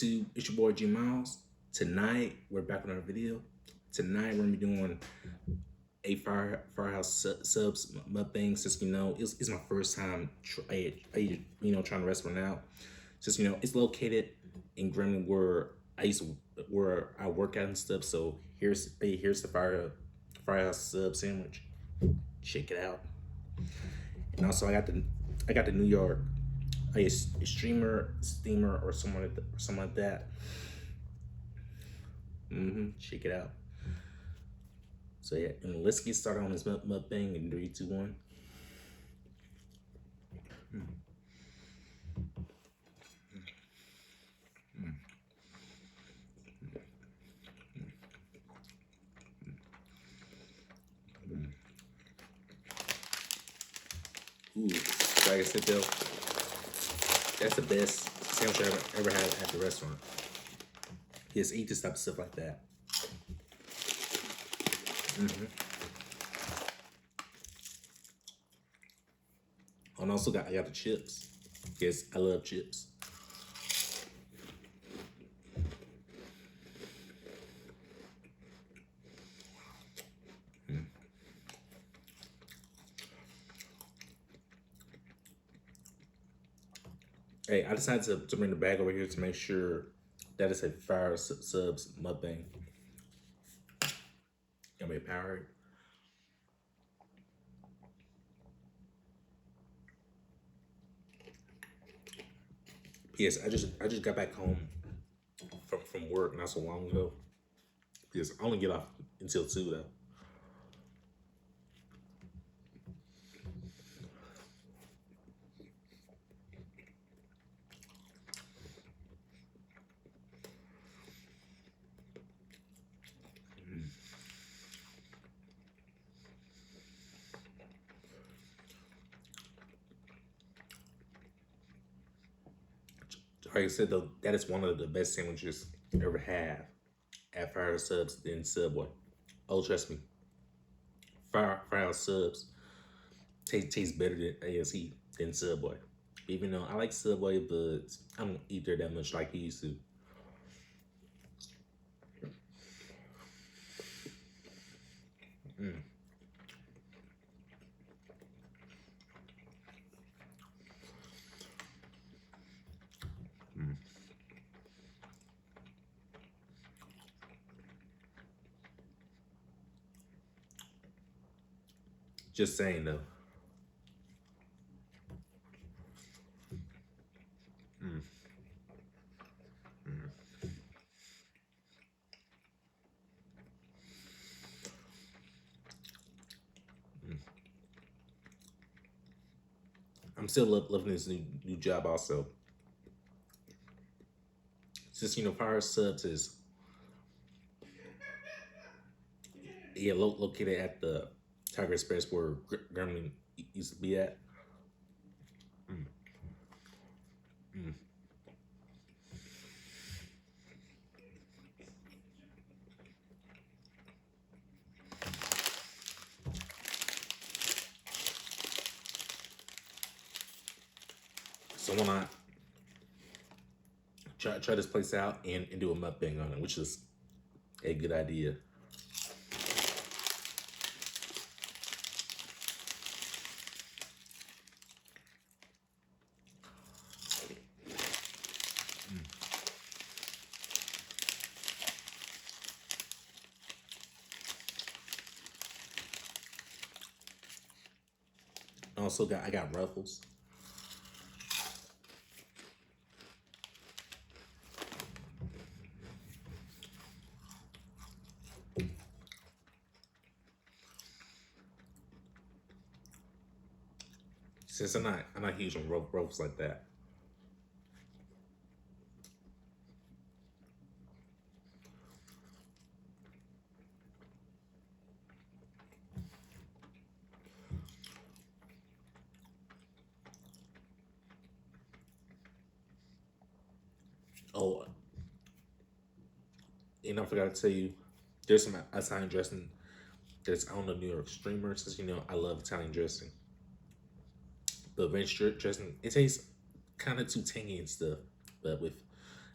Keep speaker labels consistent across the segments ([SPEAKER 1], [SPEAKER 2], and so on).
[SPEAKER 1] YouTube? It's your boy G Miles. Tonight we're back with another video. Tonight we're gonna be doing a Firehouse subs mukbang. Since it's my first time trying to restaurant out. Since it's located in Gremlin where I work out and stuff. So here's the Firehouse sub sandwich. Check it out. And also I got the New York steamer or something like that. Check it out. So yeah, and let's get started on this mukbang in 3, 2, 1. Ooh, like I said though, that's the best sandwich I ever had at the restaurant. Yes, eat this type of stuff like that. And also I got the chips. Yes, I love chips. Hey, I decided to bring the bag over here to make sure that it's a Fire Subs mukbang. Gonna be powered. Yes, I just got back home from work not so long ago. Yes, I only get off until 2 though. Like I said though, that is one of the best sandwiches I ever had at Fire Subs than Subway. Oh, trust me, Fire Subs tastes better than ASE than Subway. Even though I like Subway, but I don't eat there that much like he used to. Just saying though. I'm still loving this new job also. Since Fire Subs is located at the Tiger Express where Gremlin used to be at. So when I try this place out and do a mukbang on it, which is a good idea. Also I got Ruffles. Since I'm not huge on Ruffles like that. Oh, and I forgot to tell you, there's some Italian dressing that's on the New York streamer. Since I love Italian dressing. The ranch dressing, it tastes kind of too tangy and stuff, but with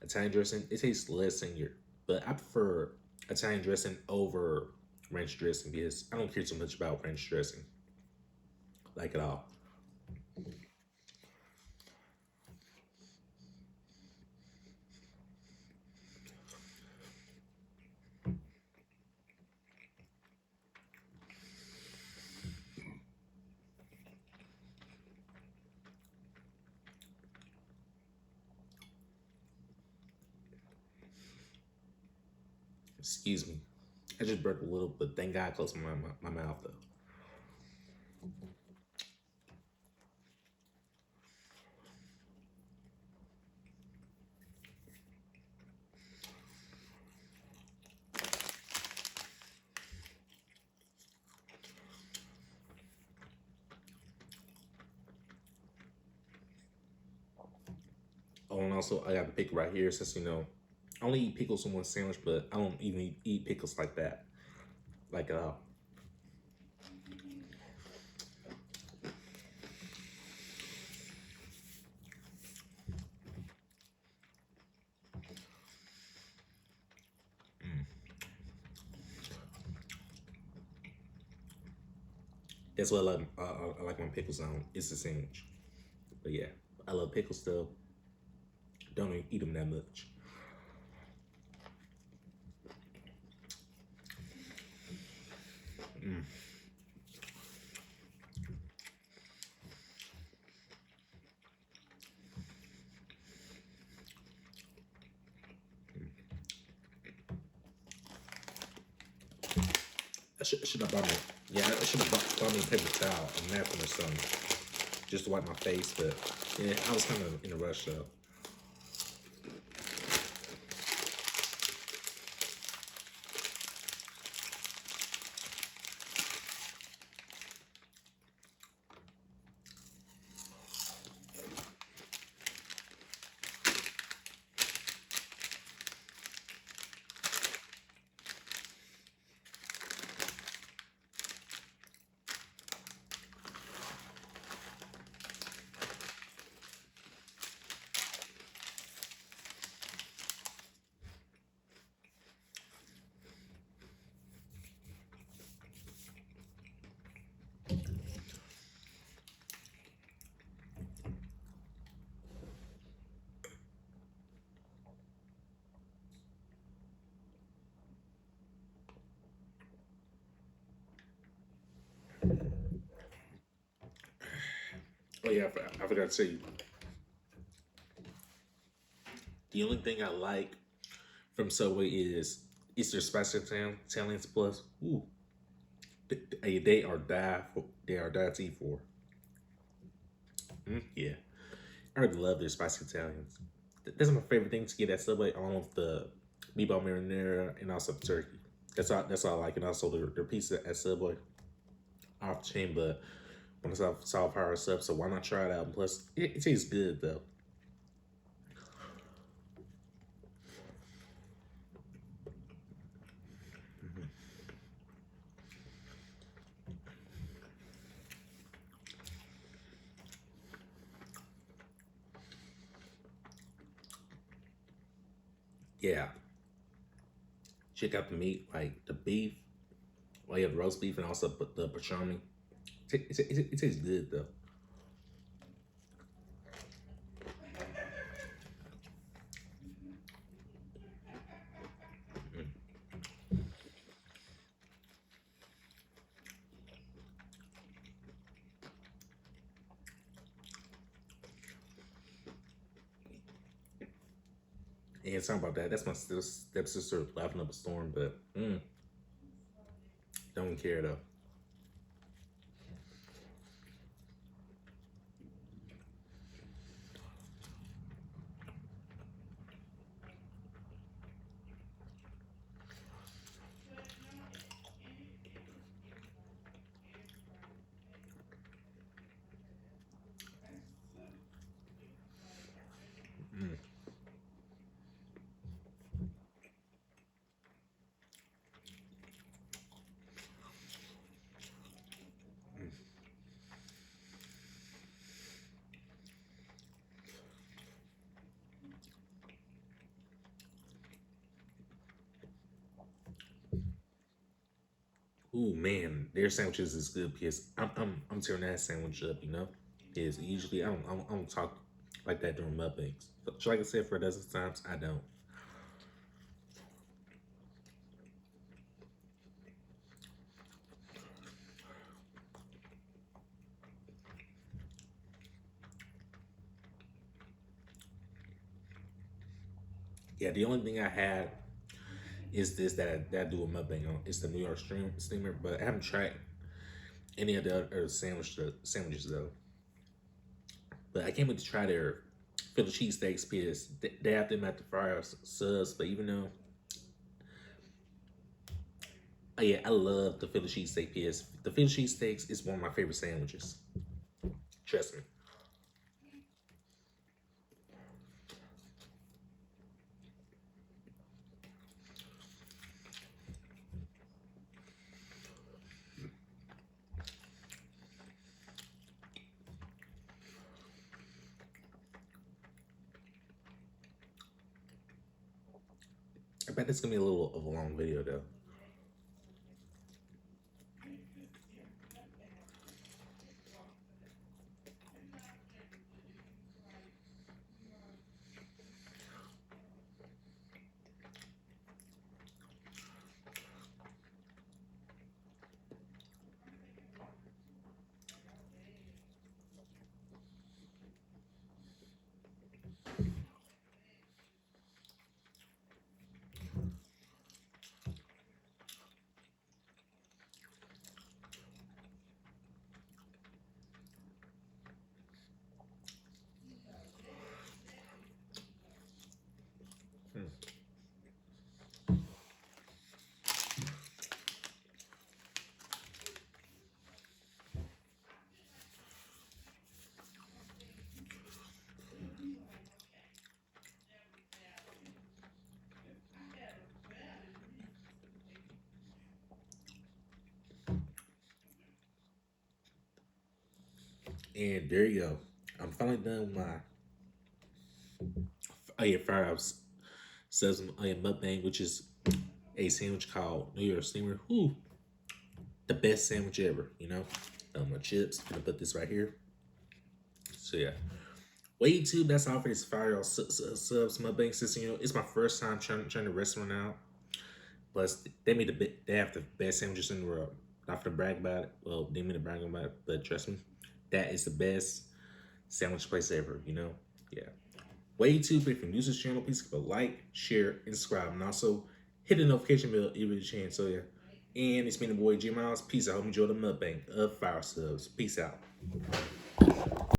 [SPEAKER 1] Italian dressing, it tastes less in your, but I prefer Italian dressing over ranch dressing because I don't care too much about ranch dressing, like at all. Excuse me. I just burped a little, but thank God I closed my mouth though. Oh, and also I got the pickle right here since I only eat pickles in one sandwich, but I don't even eat pickles like that. Like that's what I like my pickles on. It's a sandwich. But yeah, I love pickles still. Don't even eat them that much. I should have bought me. Yeah, I should have bought me a paper towel, a napkin or something, just to wipe my face. But yeah, I was kind of in a rush though. Oh yeah, I forgot to tell you. The only thing I like from Subway is it's their spicy Italians plus. Ooh, they are die for. They are die to eat for. Yeah, I really love their spicy Italians. That's my favorite thing to get at Subway, along with the meatball marinara and also the turkey. That's all I like, and also their pizza at Subway off chain. But when I saw FireHouse up, so why not try it out? And plus, it tastes good though. Yeah, check out the meat, like the beef. Well, yeah, the roast beef and also the pastrami. It tastes good though. And something about that. That's my stepsister laughing up a storm, but don't care though. Ooh man, their sandwiches is good because I'm tearing that sandwich up, you know. Is usually I don't talk like that during mukbangs. So like I said for a dozen times, I don't. Yeah, the only thing I had is this that I do a mukbang on. It's the New York steamer, but I haven't tried any of the other sandwiches though. But I can't wait to try their Philly cheesesteaks because they have them at the Firehouse subs. But even though, oh yeah, I love the Philly cheesesteak because the Philly cheesesteaks is one of my favorite sandwiches. Trust me. I bet it's gonna be a little of a long video though. And there you go. I'm finally done with my Firehouse subs mukbang, which is a sandwich called New York Steamer. Whoo, the best sandwich ever, you know. My chips. Gonna put this right here. So yeah. Well, YouTube, that's all for this Firehouse subs mukbang system. You know, it's my first time trying the restaurant out. Plus, they have the best sandwiches in the world. Not for to brag about it. Well, didn't mean to brag about it, but trust me, that is the best sandwich place ever. You know, yeah. Well, YouTube, if you're new to this channel, please give a like, share, and subscribe, and also hit the notification bell if you get a chance. So yeah. And it's been the boy G Miles. Peace. I hope you enjoy the mukbang of Fire Subs. Peace out.